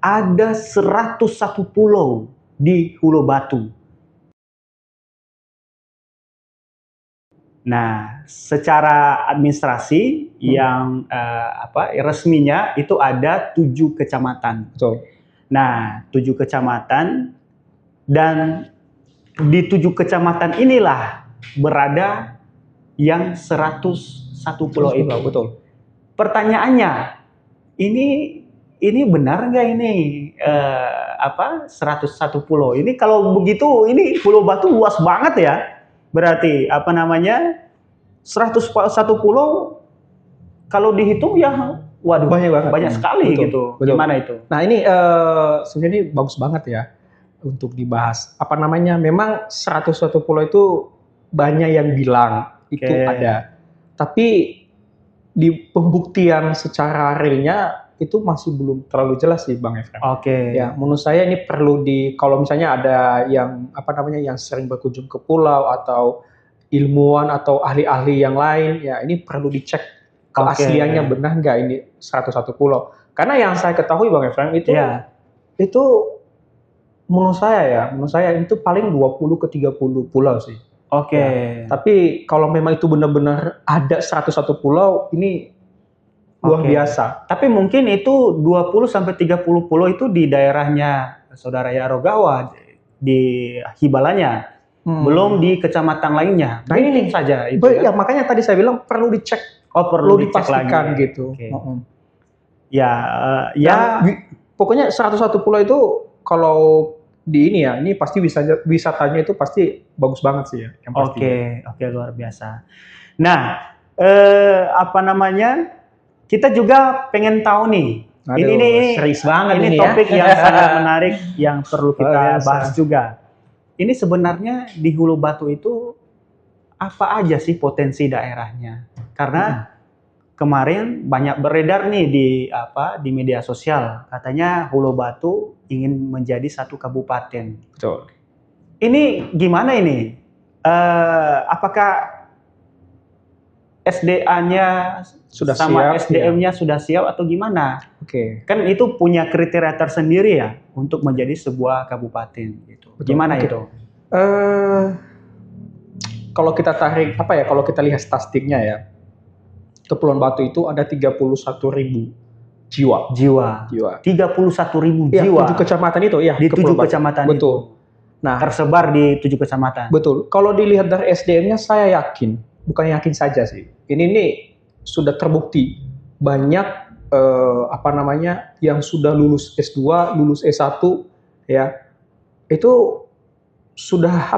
ada 101 pulau di Pulau Batu. Nah, secara administrasi yang resminya itu ada 7 kecamatan. Betul. Nah, 7 kecamatan, dan di 7 kecamatan inilah berada yang 101 pulau itu. Betul. Pertanyaannya, ini benar nggak ini 101 pulau? Ini kalau begitu, ini Pulau Batu luas banget ya. Berarti 101 pulau kalau dihitung ya, waduh, banyak sekali. Betul, gitu. Betul. Gimana itu? Nah, ini sebenarnya bagus banget ya untuk dibahas. Memang 101 pulau itu banyak yang bilang itu ada. Tapi di pembuktian secara realnya itu masih belum terlalu jelas sih, Bang Efrem. Ya, menurut saya ini perlu kalau misalnya ada yang yang sering berkunjung ke pulau atau ilmuwan atau ahli-ahli yang lain, ya ini perlu dicek keasliannya benar nggak ini 101 pulau. Karena yang saya ketahui, Bang Efrem, itu menurut saya itu paling 20 ke 30 pulau sih. Ya, tapi kalau memang itu benar-benar ada 101 pulau, ini luar biasa. Tapi mungkin itu 20 sampai 30 pulau itu di daerahnya Saudara Yarogawa, di Hibalanya. Belum di kecamatan lainnya. Nah, ini saja itu. Ya, makanya tadi saya bilang perlu dicek. Perlu dipastikan lagi. Gitu. Pokoknya 101 pulau itu kalau di ini pasti wisatanya itu pasti bagus banget sih ya. Oke, luar biasa. Nah, kita juga pengen tahu nih. Ini serius banget ini topik yang sangat menarik yang perlu kita bahas juga. Ini sebenarnya di Hulu Batu itu apa aja sih potensi daerahnya? Karena kemarin banyak beredar nih di media sosial, katanya Hulu Batu ingin menjadi satu kabupaten. Betul. Ini gimana ini? Apakah SDA-nya sudah sama siap, SDM-nya sudah siap atau gimana? Kan itu punya kriteria tersendiri ya untuk menjadi sebuah kabupaten gitu. Gimana itu? Kalau kita tarik kalau kita lihat statistiknya ya, Kepulauan Batu itu ada 31.000 jiwa. 31.000 jiwa. 7 kecamatan itu ya. Di 7 kecamatan Betul. Itu. Nah, tersebar di 7 kecamatan. Betul. Kalau dilihat dari SDM-nya, saya yakin, bukan yakin saja sih. Ini sudah terbukti banyak yang sudah lulus S2, lulus S1 ya. Itu sudah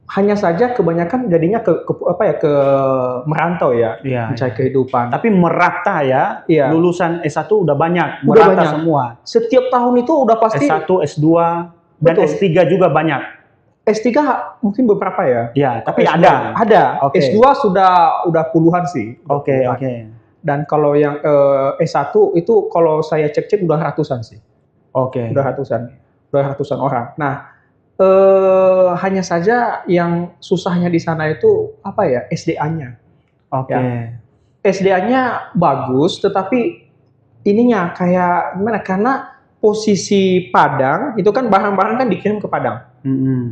hanya saja kebanyakan jadinya ke merantau ya, mencari kehidupan. Tapi merata ya, lulusan S1 udah banyak, semua. Setiap tahun itu udah pasti S1, S2, dan S3 juga banyak. S3 mungkin beberapa ya. Ya, tapi S2, ada. S2 udah puluhan sih. Oke. Dan kalau yang S1 itu kalau saya cek-cek udah ratusan sih. Udah ratusan orang. Nah, hanya saja yang susahnya di sana itu SDA-nya. SDA-nya bagus, tetapi ininya kayak gimana? Karena posisi Padang itu kan barang-barang kan dikirim ke Padang.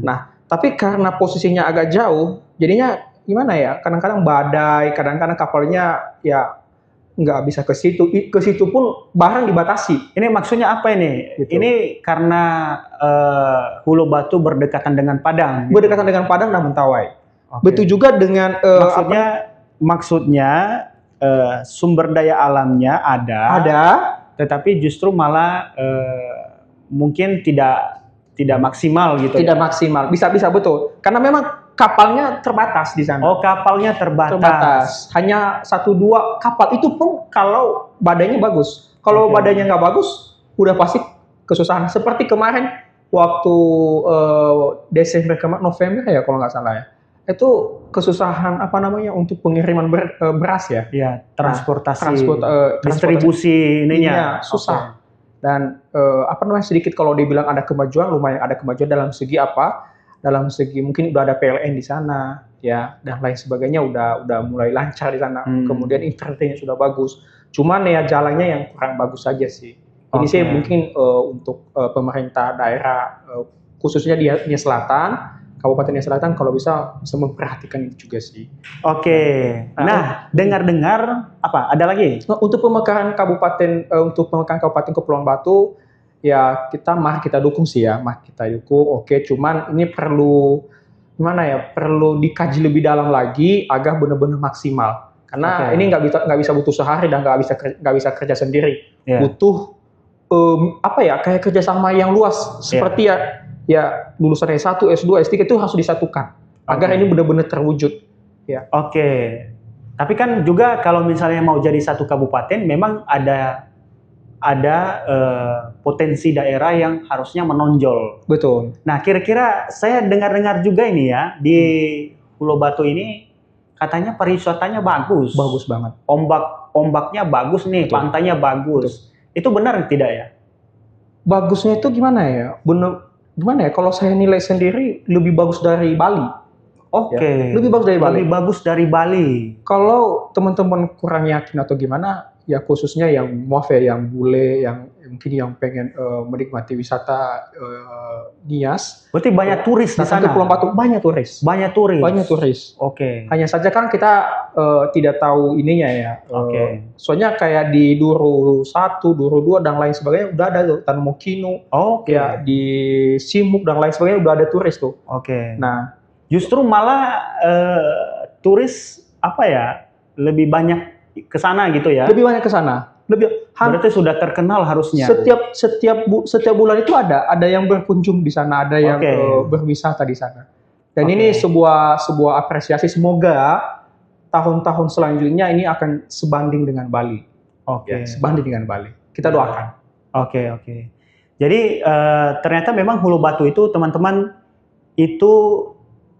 Nah, tapi karena posisinya agak jauh, jadinya gimana ya? Kadang-kadang badai, kadang-kadang kapalnya ya nggak bisa ke situ. Ke situ pun barang dibatasi. Ini maksudnya apa ini? Gitu. Ini karena Hulu Batu berdekatan dengan Padang. Berdekatan dengan Padang dan Mentawai. Betul juga dengan maksudnya sumber daya alamnya ada, tetapi justru malah mungkin tidak maksimal gitu. Tidak maksimal. Bisa betul. Karena memang kapalnya terbatas di sana. Kapalnya terbatas. Hanya 1-2 kapal. Itu pun kalau badainya bagus. Kalau badainya nggak bagus, udah pasti kesusahan. Seperti kemarin waktu November ya kalau nggak salah ya. Itu kesusahan untuk pengiriman beras ya. Iya, transportasi. Distribusi ininya susah. Dan sedikit kalau dibilang ada kemajuan, lumayan ada kemajuan dalam segi dalam segi mungkin udah ada PLN di sana ya, dan lain sebagainya udah mulai lancar di sana. Kemudian internetnya sudah bagus. Cuman ya jalannya yang kurang bagus saja sih. Ini sih Oke. mungkin untuk pemerintah daerah khususnya di Nia Selatan, Kabupaten Nia Selatan kalau bisa memperhatikan itu juga sih. Oke. Nah, dengar-dengar apa? Ada lagi? Nah, untuk pemekaran Kabupaten Kepulauan Batu, ya mari kita dukung sih ya, mari kita dukung. Oke, cuman ini perlu gimana ya? Perlu dikaji lebih dalam lagi agar benar-benar maksimal. Karena ini nggak bisa butuh sehari dan nggak bisa kerja sendiri. Yeah. Butuh apa ya? Kayak kerjasama yang luas. Seperti ya lulusan S1, S2, S3 itu harus disatukan agar ini benar-benar terwujud. Ya. Oke. Tapi kan juga kalau misalnya mau jadi satu kabupaten, memang ada potensi daerah yang harusnya menonjol. Betul. Nah, kira-kira saya dengar-dengar juga ini ya, di Pulau Batu ini katanya pariwisatanya bagus. Bagus banget. Ombaknya bagus nih, betul. Pantainya bagus. Betul. Itu benar tidak ya? Bagusnya itu gimana ya? Gimana ya? Kalau saya nilai sendiri lebih bagus dari Bali. Oke. Ya, lebih bagus dari Bali. Lebih bagus dari Bali. Kalau teman-teman kurang yakin atau gimana, ya khususnya yang yang bule, yang mungkin yang pengen menikmati wisata Nias. Berarti banyak turis di sana. Pulau Batu banyak turis. Banyak turis. Banyak turis. Oke. Hanya saja kan kita tidak tahu ininya ya. Oke. Soalnya kayak di Duru 1, Duru 2 dan lain sebagainya udah ada tuh, Tanmukinu. Oke. Ya di Simuk dan lain sebagainya udah ada turis tuh. Oke. Nah, justru malah turis apa ya? Lebih banyak ke sana gitu ya. Lebih banyak ke sana. Berarti sudah terkenal harusnya. Setiap bulan itu ada yang berkunjung di sana, ada yang berwisata di sana. Dan ini sebuah apresiasi, semoga tahun-tahun selanjutnya ini akan sebanding dengan Bali. Oke. Sebanding dengan Bali. Kita doakan. Oke. Jadi ternyata memang Hulu Batu itu teman-teman itu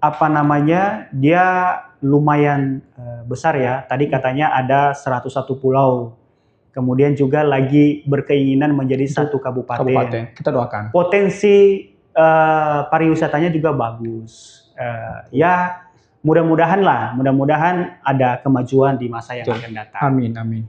apa namanya? Dia lumayan besar ya. Tadi katanya ada 101 pulau. Kemudian juga lagi berkeinginan menjadi satu kabupaten. Kita doakan. Potensi pariwisatanya juga bagus. Ya mudah-mudahan ada kemajuan di masa yang akan datang. Amin.